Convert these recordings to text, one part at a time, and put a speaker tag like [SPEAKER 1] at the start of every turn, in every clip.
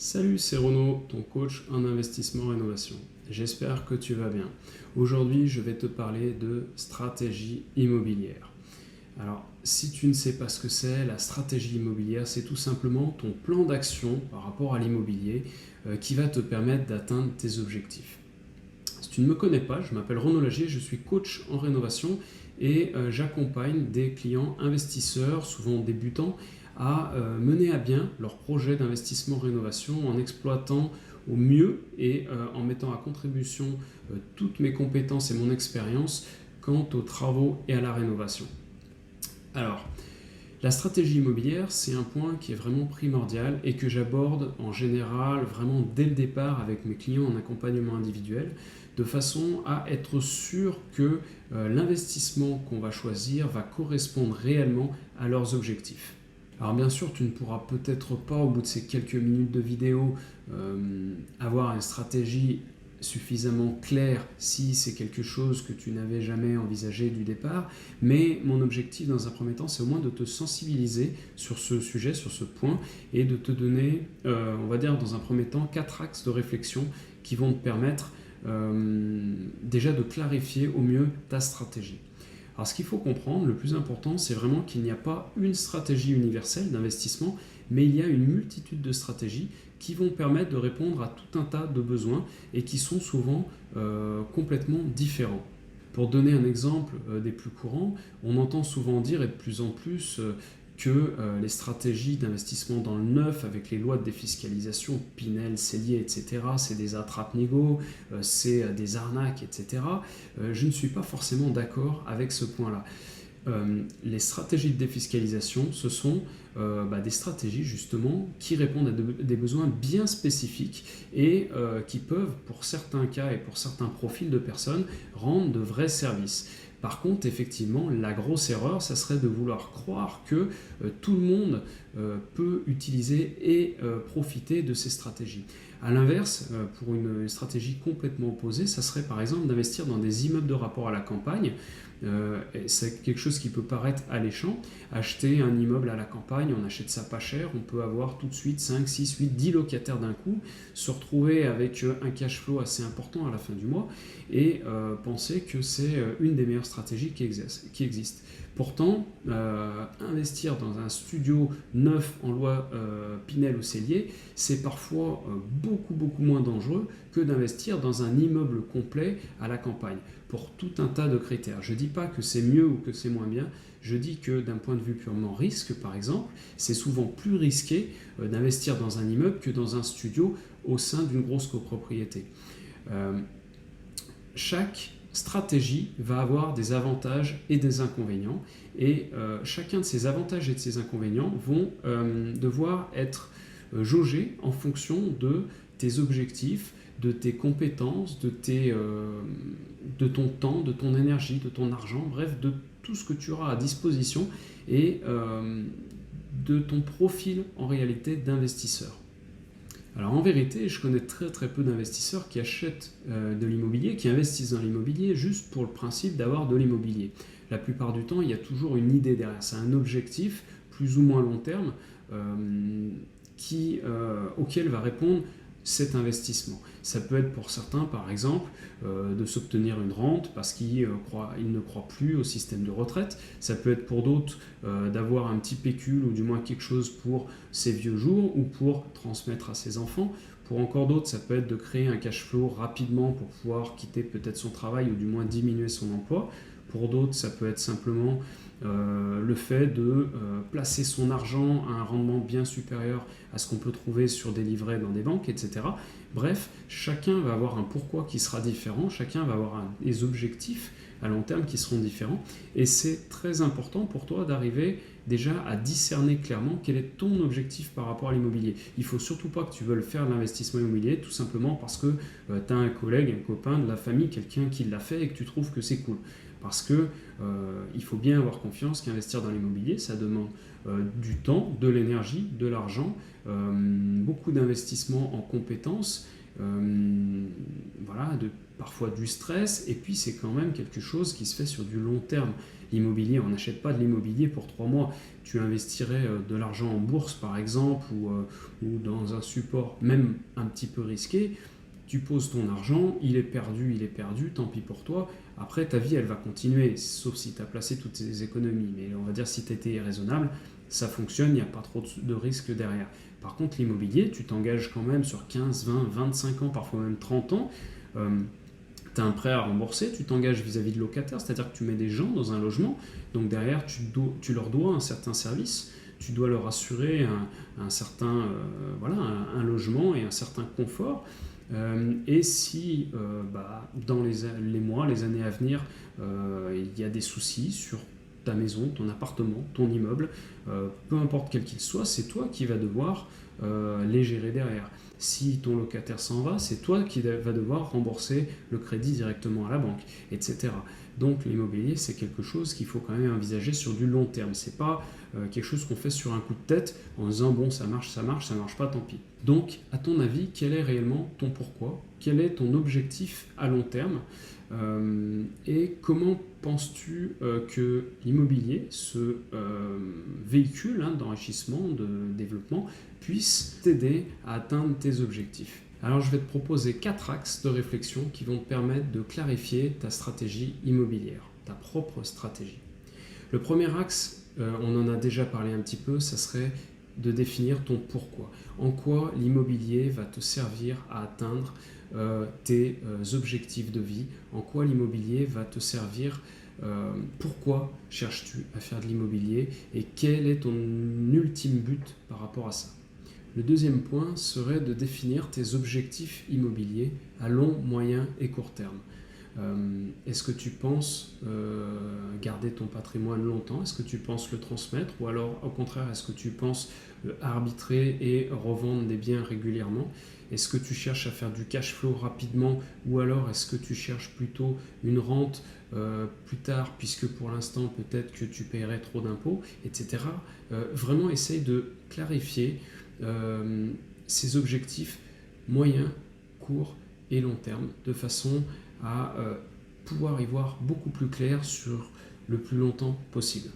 [SPEAKER 1] Salut, c'est Renaud, ton coach en investissement rénovation. J'espère que tu vas bien. Aujourd'hui, je vais te parler de stratégie immobilière. Alors, si tu ne sais pas ce que c'est, la stratégie immobilière, c'est tout simplement ton plan d'action par rapport à l'immobilier qui va te permettre d'atteindre tes objectifs. Si tu ne me connais pas, je m'appelle Renaud Lagier, je suis coach en rénovation et j'accompagne des clients investisseurs, souvent débutants, à mener à bien leur projet d'investissement rénovation en exploitant au mieux et en mettant à contribution toutes mes compétences et mon expérience quant aux travaux et à la rénovation. Alors, la stratégie immobilière, c'est un point qui est vraiment primordial et que j'aborde en général vraiment dès le départ avec mes clients en accompagnement individuel, de façon à être sûr que l'investissement qu'on va choisir va correspondre réellement à leurs objectifs. Alors bien sûr, tu ne pourras peut-être pas, au bout de ces quelques minutes de vidéo, avoir une stratégie suffisamment claire si c'est quelque chose que tu n'avais jamais envisagé du départ, mais mon objectif dans un premier temps, c'est au moins de te sensibiliser sur ce sujet, sur ce point, et de te donner, on va dire dans un premier temps, 4 axes de réflexion qui vont te permettre déjà de clarifier au mieux ta stratégie. Alors ce qu'il faut comprendre, le plus important, c'est vraiment qu'il n'y a pas une stratégie universelle d'investissement, mais il y a une multitude de stratégies qui vont permettre de répondre à tout un tas de besoins et qui sont souvent complètement différents. Pour donner un exemple des plus courants, on entend souvent dire, et de plus en plus, que les stratégies d'investissement dans le neuf avec les lois de défiscalisation, Pinel, Cellier, etc., c'est des attrape-nigo, c'est des arnaques, etc. Je ne suis pas forcément d'accord avec ce point-là. Les stratégies de défiscalisation, ce sont des stratégies justement qui répondent à des besoins bien spécifiques et qui peuvent, pour certains cas et pour certains profils de personnes, rendre de vrais services. Par contre, effectivement, la grosse erreur, ça serait de vouloir croire que tout le monde peut utiliser et profiter de ces stratégies. A l'inverse, pour une stratégie complètement opposée, ça serait par exemple d'investir dans des immeubles de rapport à la campagne. C'est quelque chose qui peut paraître alléchant. Acheter un immeuble à la campagne, on achète ça pas cher, on peut avoir tout de suite 5, 6, 8, 10 locataires d'un coup, se retrouver avec un cash flow assez important à la fin du mois et penser que c'est une des meilleures stratégies qui existent. Pourtant, investir dans un studio neuf en loi Pinel ou Cellier, c'est parfois beaucoup moins dangereux que d'investir dans un immeuble complet à la campagne, pour tout un tas de critères. Je ne dis pas que c'est mieux ou que c'est moins bien, je dis que d'un point de vue purement risque, par exemple, c'est souvent plus risqué d'investir dans un immeuble que dans un studio au sein d'une grosse copropriété. Chaque stratégie va avoir des avantages et des inconvénients, et chacun de ces avantages et de ces inconvénients vont devoir être jaugés en fonction de tes objectifs, de tes compétences, de ton temps, de ton énergie, de ton argent, bref, de tout ce que tu auras à disposition et de ton profil en réalité d'investisseur. Alors en vérité, je connais très peu d'investisseurs qui achètent de l'immobilier, qui investissent dans l'immobilier juste pour le principe d'avoir de l'immobilier. La plupart du temps, il y a toujours une idée derrière, c'est un objectif plus ou moins long terme auquel va répondre cet investissement. Ça peut être pour certains, par exemple, de s'obtenir une rente parce qu'ils ne croient plus au système de retraite. Ça peut être pour d'autres d'avoir un petit pécule ou du moins quelque chose pour ses vieux jours ou pour transmettre à ses enfants. Pour encore d'autres, ça peut être de créer un cash flow rapidement pour pouvoir quitter peut-être son travail ou du moins diminuer son emploi. Pour d'autres, ça peut être simplement le fait de placer son argent à un rendement bien supérieur à ce qu'on peut trouver sur des livrets dans des banques, etc. Bref, chacun va avoir un pourquoi qui sera différent, chacun va avoir des objectifs à long terme qui seront différents, et c'est très important pour toi d'arriver déjà à discerner clairement quel est ton objectif par rapport à l'immobilier. Il ne faut surtout pas que tu veuilles faire de l'investissement immobilier tout simplement parce que tu as un collègue, un copain de la famille, quelqu'un qui l'a fait et que tu trouves que c'est cool. Parce que il faut bien avoir confiance qu'investir dans l'immobilier, ça demande du temps, de l'énergie, de l'argent, beaucoup d'investissements en compétences, voilà, parfois du stress, et puis c'est quand même quelque chose qui se fait sur du long terme. L'immobilier, on n'achète pas de l'immobilier pour 3 mois. Tu investirais de l'argent en bourse par exemple, ou dans un support même un petit peu risqué. Tu poses ton argent, il est perdu, tant pis pour toi. Après, ta vie, elle va continuer, sauf si tu as placé toutes tes économies. Mais on va dire, si tu étais raisonnable, ça fonctionne, il n'y a pas trop de risques derrière. Par contre, l'immobilier, tu t'engages quand même sur 15, 20, 25 ans, parfois même 30 ans. Tu as un prêt à rembourser, tu t'engages vis-à-vis de locataires, c'est-à-dire que tu mets des gens dans un logement, donc derrière, tu leur dois un certain service, tu dois leur assurer un certain, voilà, un logement et un certain confort. Et si dans les mois, les années à venir, il y a des soucis sur ta maison, ton appartement, ton immeuble, peu importe quel qu'il soit, c'est toi qui vas devoir les gérer derrière. Si ton locataire s'en va, c'est toi qui vas devoir rembourser le crédit directement à la banque, etc. Donc l'immobilier, c'est quelque chose qu'il faut quand même envisager sur du long terme. C'est pas quelque chose qu'on fait sur un coup de tête en disant bon, ça marche pas, tant pis. Donc, à ton avis, quel est réellement ton pourquoi? Quel est ton objectif à long terme? Et comment penses-tu que l'immobilier, ce véhicule d'enrichissement, de développement, puisse t'aider à atteindre tes objectifs? Alors je vais te proposer 4 axes de réflexion qui vont te permettre de clarifier ta stratégie immobilière, ta propre stratégie. Le premier axe, on en a déjà parlé un petit peu, ça serait de définir ton pourquoi. En quoi l'immobilier va te servir à atteindre tes objectifs de vie, en quoi l'immobilier va te servir, pourquoi cherches-tu à faire de l'immobilier et quel est ton ultime but par rapport à ça. Le deuxième point serait de définir tes objectifs immobiliers à long, moyen et court terme. Est-ce que tu penses garder ton patrimoine longtemps? Est-ce que tu penses le transmettre? Ou alors, au contraire, est-ce que tu penses arbitrer et revendre des biens régulièrement? Est-ce que tu cherches à faire du cash flow rapidement? Ou alors, est-ce que tu cherches plutôt une rente plus tard, puisque pour l'instant, peut-être que tu paierais trop d'impôts, etc. Vraiment, essaye de clarifier ces objectifs moyen, court et long terme, de façon à pouvoir y voir beaucoup plus clair sur le plus longtemps possible.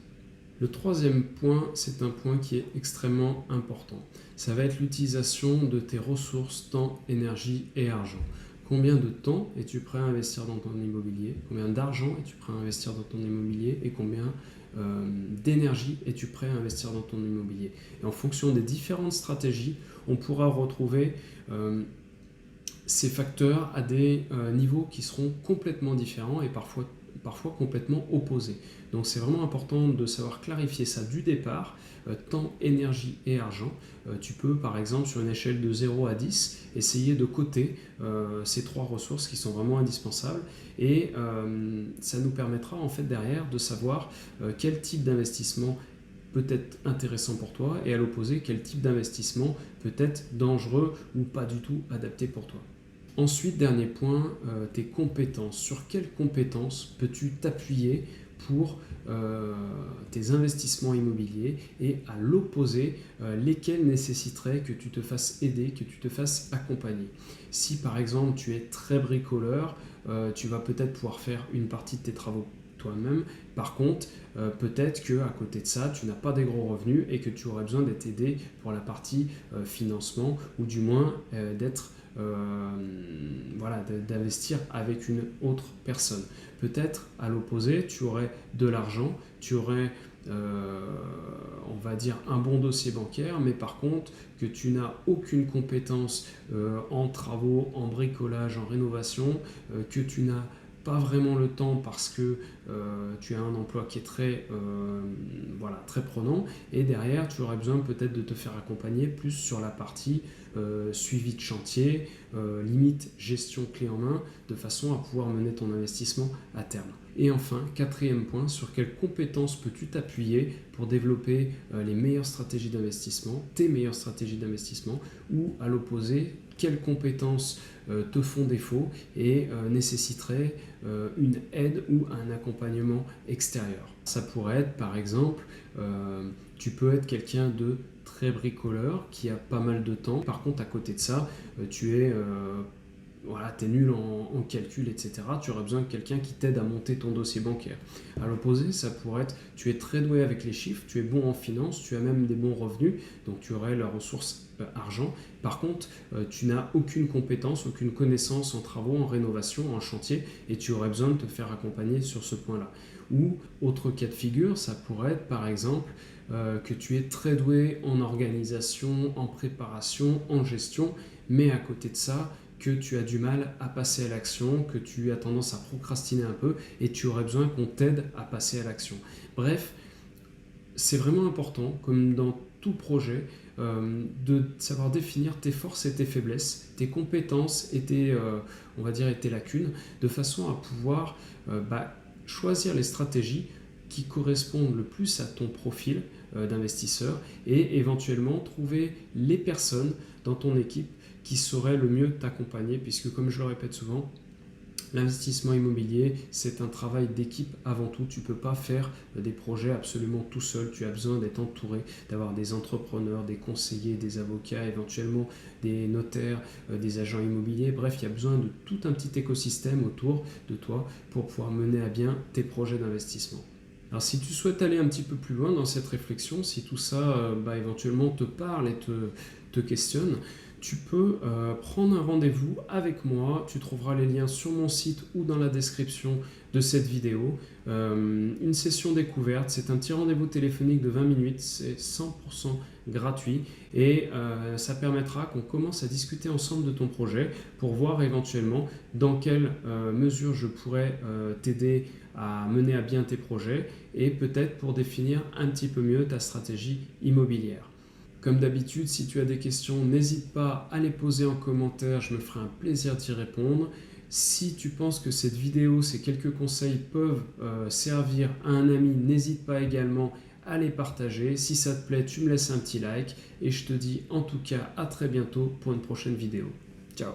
[SPEAKER 1] Le troisième point, c'est un point qui est extrêmement important. Ça va être l'utilisation de tes ressources, temps, énergie et argent. Combien de temps es-tu prêt à investir dans ton immobilier? Combien d'argent es-tu prêt à investir dans ton immobilier? Et combien d'énergie es-tu prêt à investir dans ton immobilier? Et en fonction des différentes stratégies, on pourra retrouver ces facteurs à des niveaux qui seront complètement différents et parfois complètement opposés. Donc c'est vraiment important de savoir clarifier ça du départ, temps, énergie et argent. Tu peux par exemple sur une échelle de 0 à 10 essayer de coter ces 3 ressources qui sont vraiment indispensables et ça nous permettra en fait derrière de savoir quel type d'investissement peut être intéressant pour toi et à l'opposé quel type d'investissement peut être dangereux ou pas du tout adapté pour toi. Ensuite, dernier point, tes compétences. Sur quelles compétences peux-tu t'appuyer pour tes investissements immobiliers et à l'opposé, lesquels nécessiteraient que tu te fasses aider, que tu te fasses accompagner. Si par exemple tu es très bricoleur, tu vas peut-être pouvoir faire une partie de tes travaux toi-même. Par contre, peut-être qu'à côté de ça, tu n'as pas des gros revenus et que tu aurais besoin d'être aidé pour la partie financement ou du moins d'investir avec une autre personne. Peut-être à l'opposé, tu aurais de l'argent, tu aurais on va dire un bon dossier bancaire, mais par contre que tu n'as aucune compétence en travaux, en bricolage, en rénovation, que tu n'as pas vraiment le temps parce que tu as un emploi qui est très prenant et derrière tu aurais besoin peut-être de te faire accompagner plus sur la partie suivi de chantier, limite gestion clé en main de façon à pouvoir mener ton investissement à terme. Et enfin, quatrième point, sur quelles compétences peux-tu t'appuyer pour développer les meilleures stratégies d'investissement, tes meilleures stratégies d'investissement, ou à l'opposé, quelles compétences te font défaut et nécessiteraient une aide ou un accompagnement extérieur. Ça pourrait être par exemple, tu peux être quelqu'un de très bricoleur qui a pas mal de temps. Par contre, à côté de ça, tu es voilà, tu es nul en calcul, etc., tu aurais besoin de quelqu'un qui t'aide à monter ton dossier bancaire. À l'opposé, ça pourrait être, tu es très doué avec les chiffres, tu es bon en finance, tu as même des bons revenus, donc tu aurais la ressource argent. Par contre, tu n'as aucune compétence, aucune connaissance en travaux, en rénovation, en chantier, et tu aurais besoin de te faire accompagner sur ce point-là. Ou, autre cas de figure, ça pourrait être par exemple que tu es très doué en organisation, en préparation, en gestion, mais à côté de ça, que tu as du mal à passer à l'action, que tu as tendance à procrastiner un peu et tu aurais besoin qu'on t'aide à passer à l'action. Bref, c'est vraiment important, comme dans tout projet, de savoir définir tes forces et tes faiblesses, tes compétences et on va dire, et tes lacunes, de façon à pouvoir choisir les stratégies qui correspondent le plus à ton profil d'investisseur et éventuellement trouver les personnes dans ton équipe qui sauraient le mieux t'accompagner, puisque comme je le répète souvent, l'investissement immobilier, c'est un travail d'équipe avant tout. Tu ne peux pas faire des projets absolument tout seul. Tu as besoin d'être entouré, d'avoir des entrepreneurs, des conseillers, des avocats, éventuellement des notaires, des agents immobiliers. Bref, il y a besoin de tout un petit écosystème autour de toi pour pouvoir mener à bien tes projets d'investissement. Alors si tu souhaites aller un petit peu plus loin dans cette réflexion, si tout ça éventuellement te parle et te questionne, tu peux prendre un rendez-vous avec moi. Tu trouveras les liens sur mon site ou dans la description de cette vidéo. Une session découverte, c'est un petit rendez-vous téléphonique de 20 minutes, c'est 100% gratuit et ça permettra qu'on commence à discuter ensemble de ton projet pour voir éventuellement dans quelle mesure je pourrais t'aider à mener à bien tes projets et peut-être pour définir un petit peu mieux ta stratégie immobilière. Comme d'habitude, si tu as des questions, n'hésite pas à les poser en commentaire, je me ferai un plaisir d'y répondre. Si tu penses que cette vidéo, ces quelques conseils peuvent servir à un ami, n'hésite pas également à les partager. Si ça te plaît, tu me laisses un petit like et je te dis en tout cas à très bientôt pour une prochaine vidéo. Ciao!